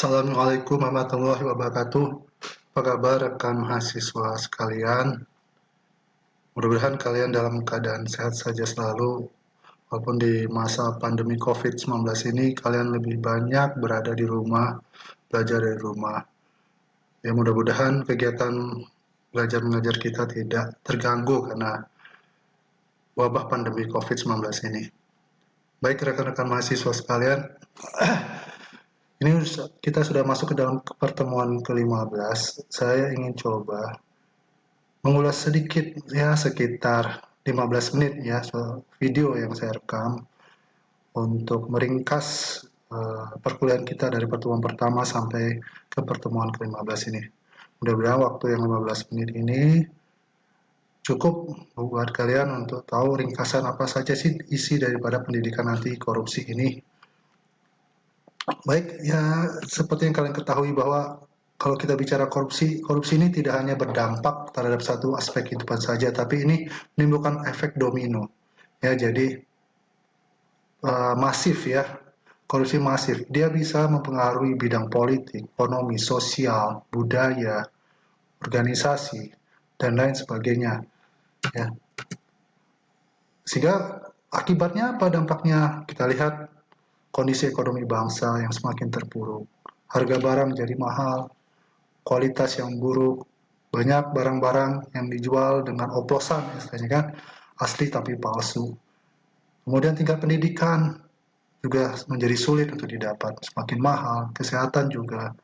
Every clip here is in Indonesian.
Assalamualaikum warahmatullahi wabarakatuh. Apa kabar rekan mahasiswa sekalian? Mudah-mudahan kalian dalam keadaan sehat saja selalu. Walaupun di masa pandemi COVID-19 ini kalian lebih banyak berada di rumah, belajar dari rumah. Ya mudah-mudahan kegiatan belajar mengajar kita tidak terganggu karena wabah pandemi COVID-19 ini. Baik rekan-rekan mahasiswa sekalian, ini kita sudah masuk ke dalam pertemuan ke-15. Saya ingin coba mengulas sedikit ya sekitar 15 menit ya video yang saya rekam untuk meringkas perkuliahan kita dari pertemuan pertama sampai ke pertemuan ke-15 ini. Mudah-mudahan waktu yang 15 menit ini cukup buat kalian untuk tahu ringkasan apa saja sih isi daripada pendidikan anti korupsi ini. Baik, ya seperti yang kalian ketahui bahwa kalau kita bicara korupsi, korupsi ini tidak hanya berdampak terhadap satu aspek kehidupan saja, tapi ini menimbulkan efek domino. Ya, jadi masif ya, korupsi masif. Dia bisa mempengaruhi bidang politik, ekonomi, sosial, budaya, organisasi, dan lain sebagainya. Ya. Sehingga akibatnya apa dampaknya? Kita lihat kondisi ekonomi bangsa yang semakin terpuruk, harga barang jadi mahal, kualitas yang buruk, banyak barang-barang yang dijual dengan oplosan istilahnya kan, asli tapi palsu. Kemudian tingkat pendidikan juga menjadi sulit untuk didapat, semakin mahal, kesehatan juga,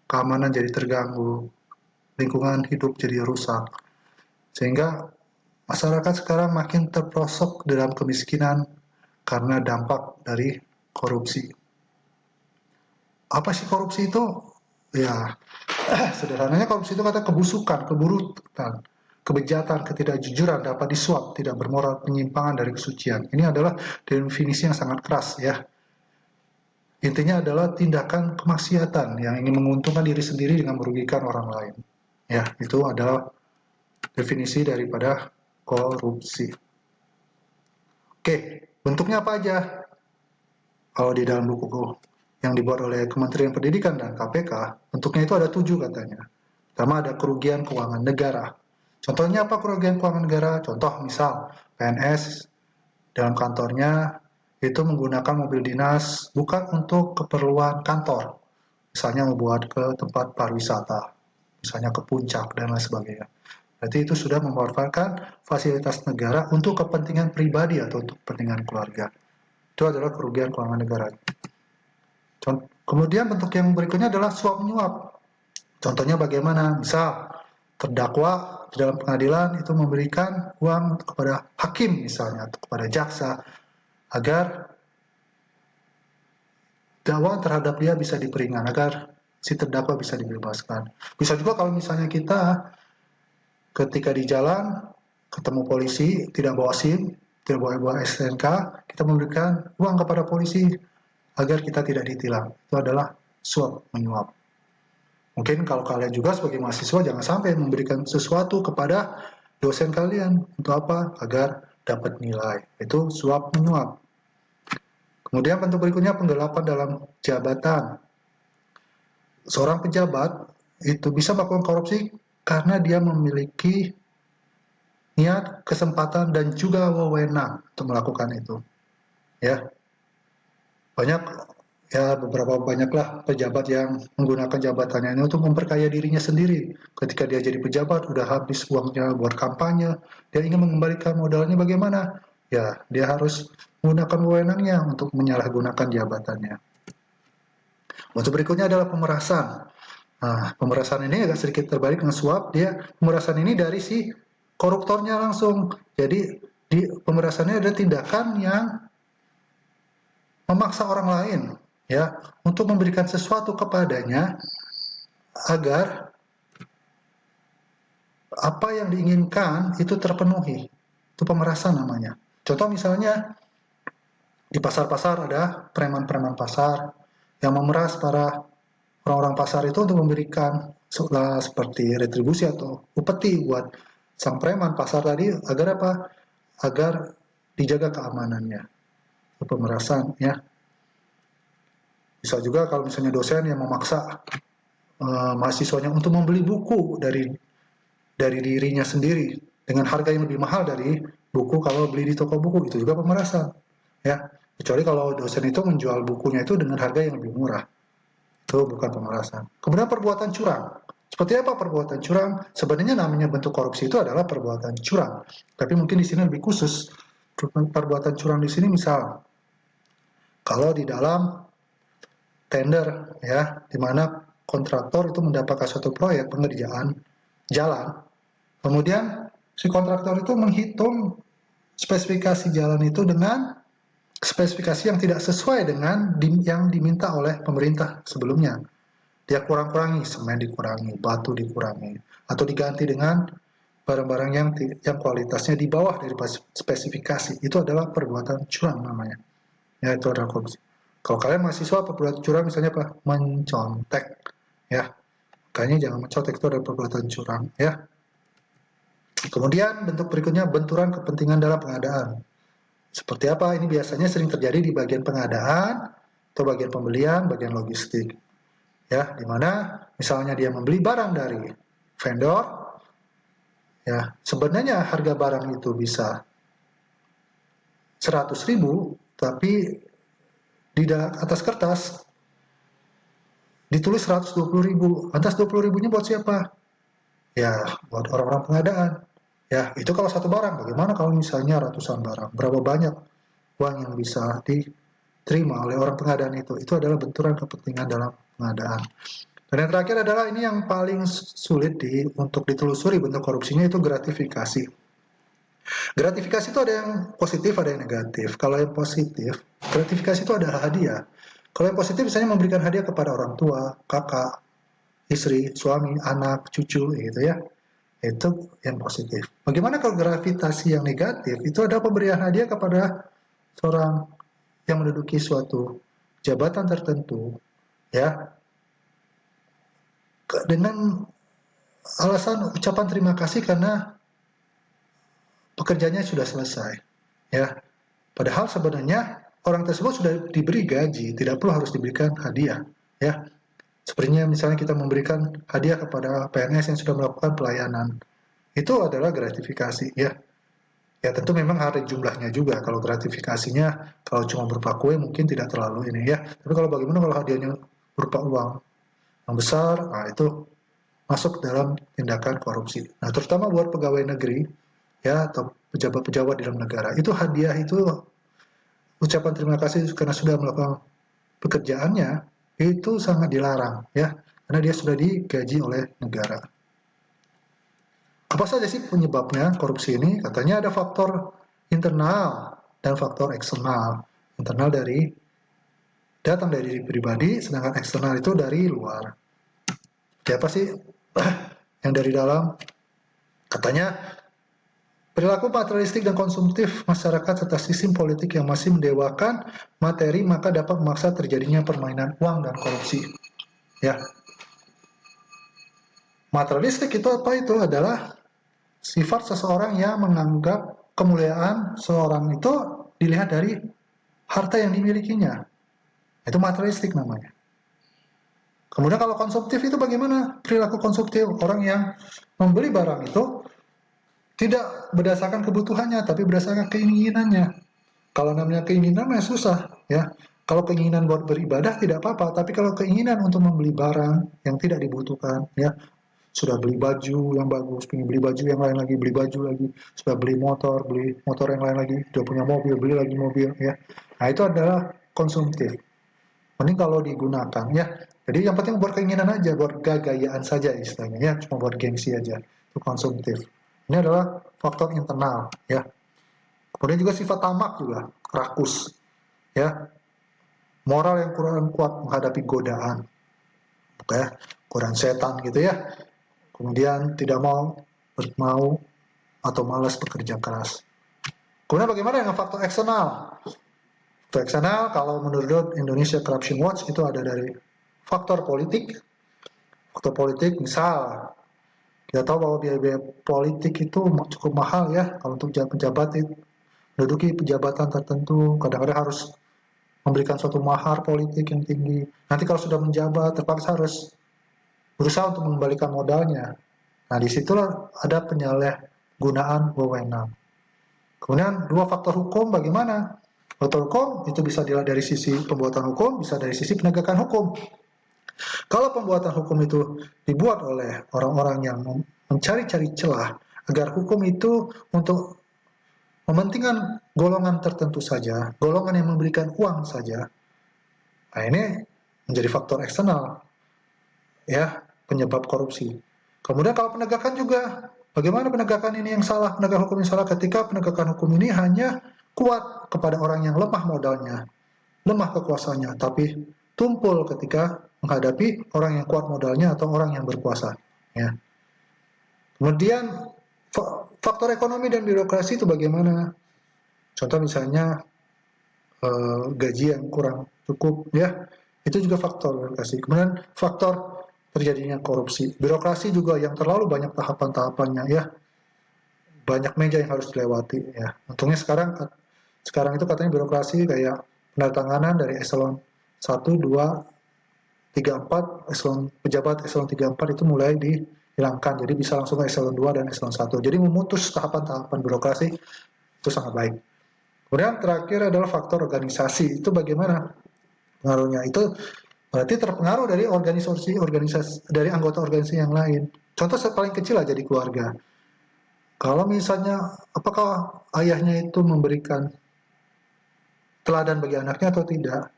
keamanan jadi terganggu, lingkungan hidup jadi rusak. Sehingga masyarakat sekarang makin terperosok dalam kemiskinan karena dampak dari korupsi. Apa sih korupsi itu? Ya, sederhananya korupsi itu kata kebusukan, keburukan, kebejatan, ketidakjujuran, dapat disuap, tidak bermoral, penyimpangan dari kesucian. Ini adalah definisi yang sangat keras ya. Intinya adalah tindakan kemaksiatan yang ingin menguntungkan diri sendiri dengan merugikan orang lain. Ya, itu adalah definisi daripada korupsi. Oke, bentuknya apa aja? Kalau di dalam buku yang dibuat oleh Kementerian Pendidikan dan KPK, bentuknya itu ada 7 katanya. Pertama ada kerugian keuangan negara. Contohnya apa kerugian keuangan negara? Contoh misal PNS dalam kantornya itu menggunakan mobil dinas bukan untuk keperluan kantor, misalnya membuat ke tempat pariwisata, misalnya ke puncak dan lain sebagainya. Berarti itu sudah memanfaatkan fasilitas negara untuk kepentingan pribadi atau untuk kepentingan keluarga. Itu adalah kerugian keuangan negara. Kemudian bentuk yang berikutnya adalah suap menyuap. Contohnya bagaimana? Misal terdakwa di dalam pengadilan itu memberikan uang kepada hakim misalnya atau kepada jaksa agar dakwaan terhadap dia bisa diperingan, agar si terdakwa bisa dibebaskan. Bisa juga kalau misalnya kita ketika di jalan ketemu polisi tidak bawa SIM, tidak bawa STNK, kita memberikan uang kepada polisi agar kita tidak ditilang. Itu adalah suap menyuap. Mungkin kalau kalian juga sebagai mahasiswa jangan sampai memberikan sesuatu kepada dosen kalian untuk apa? Agar dapat nilai. Itu suap menyuap. Kemudian bentuk berikutnya penggelapan dalam jabatan. Seorang pejabat itu bisa melakukan korupsi karena dia memiliki niat, kesempatan, dan juga wewenang untuk melakukan itu. Ya, banyak beberapa banyaklah pejabat yang menggunakan jabatannya ini untuk memperkaya dirinya sendiri. Ketika dia jadi pejabat, udah habis uangnya buat kampanye, dia ingin mengembalikan modalnya bagaimana? Ya, dia harus menggunakan wewenangnya untuk menyalahgunakan jabatannya. Bentuk berikutnya adalah pemerasan. Nah, pemerasan ini agak sedikit terbalik dengan suap. Pemerasan ini dari si koruptornya langsung. Jadi di pemerasannya ada tindakan yang memaksa orang lain ya untuk memberikan sesuatu kepadanya agar apa yang diinginkan itu terpenuhi. Itu pemerasan namanya. Contoh misalnya di pasar-pasar ada preman-preman pasar yang memeras para orang-orang pasar itu untuk memberikan seperti retribusi atau upeti buat sang preman pasar tadi agar apa? Agar dijaga keamanannya. Itu pemerasan ya. Bisa juga kalau misalnya dosen yang memaksa mahasiswanya untuk membeli buku dari dirinya sendiri dengan harga yang lebih mahal dari buku kalau beli di toko buku, itu juga pemerasan. Ya, kecuali kalau dosen itu menjual bukunya itu dengan harga yang lebih murah, itu bukan pemerasan. Kemudian perbuatan curang. Seperti apa perbuatan curang? Sebenarnya namanya bentuk korupsi itu adalah perbuatan curang, tapi mungkin di sini lebih khusus. Perbuatan curang di sini misal kalau di dalam tender ya, di mana kontraktor itu mendapatkan suatu proyek pengerjaan jalan, kemudian si kontraktor itu menghitung spesifikasi jalan itu dengan spesifikasi yang tidak sesuai dengan yang diminta oleh pemerintah sebelumnya. Dia kurang-kurangi, semen dikurangi, batu dikurangi, atau diganti dengan barang-barang yang kualitasnya di bawah dari spesifikasi. Itu adalah perbuatan curang namanya. Ya, itu adalah korupsi. Kalau kalian mahasiswa, perbuatan curang misalnya apa? Mencontek. Ya, kayaknya jangan mencontek, itu adalah perbuatan curang. Ya. Kemudian bentuk berikutnya benturan kepentingan dalam pengadaan. Seperti apa? Ini biasanya sering terjadi di bagian pengadaan atau bagian pembelian, bagian logistik. Ya, di mana misalnya dia membeli barang dari vendor, ya, sebenarnya harga barang itu bisa 100.000, tapi di atas kertas ditulis 120.000. Lantas 20.000-nya buat siapa? Ya, buat orang-orang pengadaan. Ya, itu kalau satu barang. Bagaimana kalau misalnya ratusan barang? Berapa banyak uang yang bisa diterima oleh orang pengadaan itu? Itu adalah benturan kepentingan dalam pengadaan. Dan yang terakhir adalah ini yang paling sulit untuk ditelusuri bentuk korupsinya, itu gratifikasi. Gratifikasi itu ada yang positif, ada yang negatif. Kalau yang positif, gratifikasi itu adalah hadiah. Kalau yang positif misalnya memberikan hadiah kepada orang tua, kakak, istri, suami, anak, cucu, gitu ya. Itu yang positif. Bagaimana kalau gravitasi yang negatif? Itu ada pemberian hadiah kepada seorang yang menduduki suatu jabatan tertentu, ya, dengan alasan ucapan terima kasih karena pekerjaannya sudah selesai, ya. Padahal sebenarnya orang tersebut sudah diberi gaji, tidak perlu harus diberikan hadiah, ya. Sepertinya misalnya kita memberikan hadiah kepada PNS yang sudah melakukan pelayanan, itu adalah gratifikasi, ya. Ya tentu memang ada jumlahnya juga. Kalau gratifikasinya kalau cuma berupa kue mungkin tidak terlalu ini ya. Tapi kalau bagaimana kalau hadiahnya berupa uang yang besar, nah itu masuk dalam tindakan korupsi. Nah terutama buat pegawai negeri ya atau pejabat-pejabat di dalam negara, itu hadiah itu ucapan terima kasih karena sudah melakukan pekerjaannya itu sangat dilarang ya, karena dia sudah digaji oleh negara. Apa saja sih penyebabnya korupsi ini? Katanya ada faktor internal dan faktor eksternal. Internal datang dari diri pribadi, sedangkan eksternal itu dari luar. Siapa sih yang dari dalam? Katanya perilaku materialistik dan konsumtif masyarakat serta sistem politik yang masih mendewakan materi maka dapat memaksa terjadinya permainan uang dan korupsi. Ya, materialistik itu apa? Itu adalah sifat seseorang yang menganggap kemuliaan seorang itu dilihat dari harta yang dimilikinya. Itu materialistik namanya. Kemudian kalau konsumtif itu bagaimana? Perilaku konsumtif orang yang membeli barang itu tidak berdasarkan kebutuhannya, tapi berdasarkan keinginannya. Kalau namanya keinginan ya susah, ya. Kalau keinginan buat beribadah tidak apa-apa, tapi kalau keinginan untuk membeli barang yang tidak dibutuhkan, ya, sudah beli baju yang bagus, pengen beli baju yang lain lagi, beli baju lagi, sudah beli motor yang lain lagi, sudah punya mobil, beli lagi mobil, ya. Nah itu adalah konsumtif. Mending kalau digunakan, ya. Jadi yang penting buat keinginan aja, buat gagayaan saja istilahnya, ya, cuma buat gengsi aja. Itu konsumtif. Ini adalah faktor internal, ya. Kemudian juga sifat tamak juga, rakus, ya. Moral yang kurang kuat menghadapi godaan, ya, godaan setan gitu ya. Kemudian tidak mau atau malas bekerja keras. Kemudian bagaimana dengan faktor eksternal? Faktor eksternal kalau menurut Indonesia Corruption Watch itu ada dari faktor politik. Faktor politik misal kita tahu bahwa biaya politik itu cukup mahal ya kalau untuk pejabat itu menduduki pejabatan tertentu kadang-kadang harus memberikan suatu mahar politik yang tinggi. Nanti kalau sudah menjabat, terpaksa harus berusaha untuk mengembalikan modalnya. Nah, disitulah ada penyalahgunaan wewenang. Kemudian dua faktor hukum bagaimana? Faktor hukum itu bisa dilihat dari sisi pembuatan hukum, bisa dari sisi penegakan hukum. Kalau pembuatan hukum itu dibuat oleh orang-orang yang mencari-cari celah agar hukum itu untuk mementingkan golongan tertentu saja, golongan yang memberikan uang saja, nah ini menjadi faktor eksternal, ya, penyebab korupsi. Kemudian kalau penegakan juga, bagaimana penegakan ini yang salah, penegak hukum yang salah ketika penegakan hukum ini hanya kuat kepada orang yang lemah modalnya, lemah kekuasaannya, tapi tumpul ketika menghadapi orang yang kuat modalnya atau orang yang berkuasa. Ya. Kemudian faktor ekonomi dan birokrasi itu bagaimana? Contoh misalnya gaji yang kurang cukup, ya, itu juga faktor birokrasi. Kemudian faktor terjadinya korupsi, birokrasi juga yang terlalu banyak tahapan-tahapannya, ya, banyak meja yang harus dilewati, ya. Untungnya sekarang itu katanya birokrasi kayak penandatanganan dari eselon 1, 2, 3, 4, eselon pejabat eselon 3, 4 itu mulai dihilangkan. Jadi bisa langsung ke eselon 2 dan eselon 1. Jadi memutus tahapan-tahapan birokrasi itu sangat baik. Kemudian terakhir adalah faktor organisasi. Itu bagaimana pengaruhnya? Itu berarti terpengaruh dari organisasi dari anggota organisasi yang lain. Contoh paling kecil aja di keluarga. Kalau misalnya apakah ayahnya itu memberikan teladan bagi anaknya atau tidak?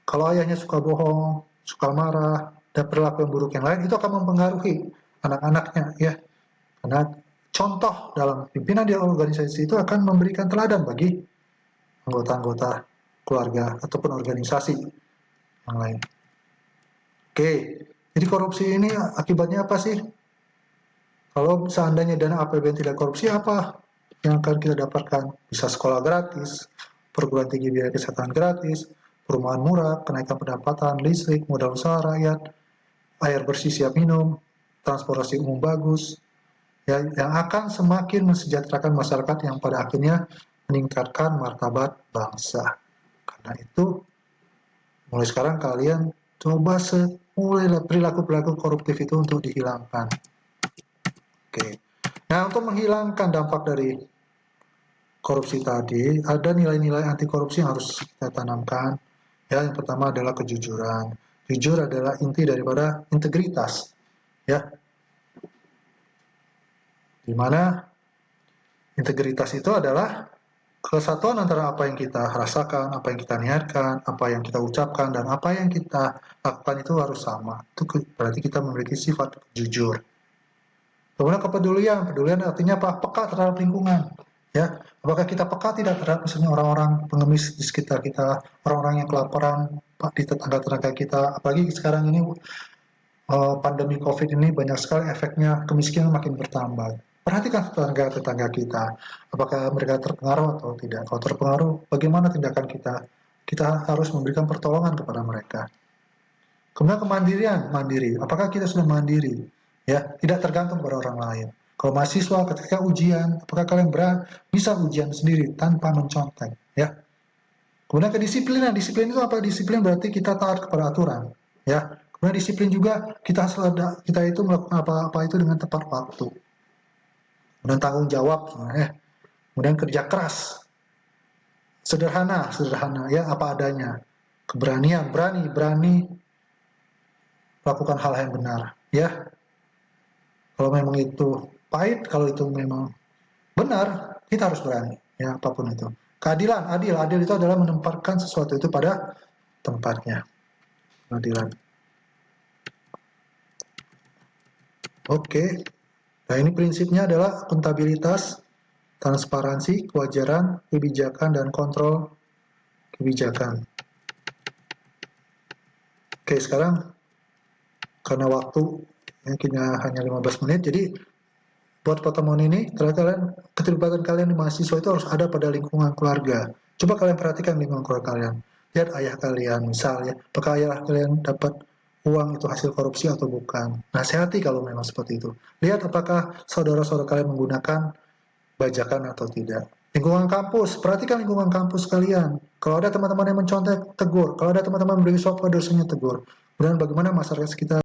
Kalau ayahnya suka bohong, suka marah, dan perilaku yang buruk yang lain, itu akan mempengaruhi anak-anaknya, ya. Karena contoh dalam pimpinan di organisasi itu akan memberikan teladan bagi anggota-anggota keluarga ataupun organisasi yang lain. Oke, jadi korupsi ini akibatnya apa sih? Kalau seandainya dana APBN tidak korupsi, apa yang akan kita dapatkan? Bisa sekolah gratis, perguruan tinggi biaya kesehatan gratis, perumahan murah, kenaikan pendapatan, listrik, modal usaha rakyat, air bersih siap minum, transportasi umum bagus, ya, yang akan semakin mensejahterakan masyarakat yang pada akhirnya meningkatkan martabat bangsa. Karena itu, mulai sekarang kalian coba mulailah perilaku-perilaku koruptif itu untuk dihilangkan. Oke. Nah, untuk menghilangkan dampak dari korupsi tadi, ada nilai-nilai anti korupsi yang harus kita tanamkan. Ya, yang pertama adalah kejujuran. Jujur adalah inti daripada integritas. Ya, di mana integritas itu adalah kesatuan antara apa yang kita rasakan, apa yang kita niatkan, apa yang kita ucapkan, dan apa yang kita lakukan itu harus sama. Itu berarti kita memiliki sifat jujur. Kemudian kepedulian, kepedulian artinya apa? Peka terhadap lingkungan. Ya, apakah kita peka tidak terhadap misalnya orang-orang pengemis di sekitar kita, orang-orang yang kelaparan di tetangga-tetangga kita, apalagi sekarang ini pandemi COVID ini banyak sekali efeknya, kemiskinan makin bertambah. Perhatikan tetangga-tetangga kita, apakah mereka terpengaruh atau tidak. Kalau terpengaruh, bagaimana tindakan kita? Kita harus memberikan pertolongan kepada mereka. Kemudian kemandirian, mandiri. Apakah kita sudah mandiri? Ya, tidak tergantung pada orang lain. Kalau mahasiswa ketika ujian, apakah kalian bisa ujian sendiri tanpa mencontek? Ya. Kemudian kedisiplinan. Disiplin itu apa? Disiplin berarti kita taat kepada aturan. Ya. Kemudian disiplin juga kita itu melakukan apa-apa itu dengan tepat waktu. Kemudian tanggung jawab, kemudian kerja keras, sederhana, ya, apa adanya. Keberanian, berani melakukan hal yang benar, ya. Kalau memang itu pahit, kalau itu memang benar, kita harus berani, ya, apapun itu. Keadilan, adil itu adalah menempatkan sesuatu itu pada tempatnya. Keadilan. Oke. Nah, ini prinsipnya adalah akuntabilitas, transparansi, kewajaran, kebijakan, dan kontrol kebijakan. Oke, sekarang karena waktu mungkin hanya 15 menit, jadi buat pertemuan ini, ternyata keterlibatan kalian di mahasiswa itu harus ada pada lingkungan keluarga. Coba kalian perhatikan lingkungan keluarga kalian. Lihat ayah kalian, misalnya, apakah ayah kalian dapat uang itu hasil korupsi atau bukan. Nasihati kalau memang seperti itu. Lihat apakah saudara-saudara kalian menggunakan bajakan atau tidak. Lingkungan kampus, perhatikan lingkungan kampus kalian. Kalau ada teman-teman yang mencontek, tegur. Kalau ada teman-teman beri suap pada dosennya, tegur. Dan bagaimana masyarakat sekitar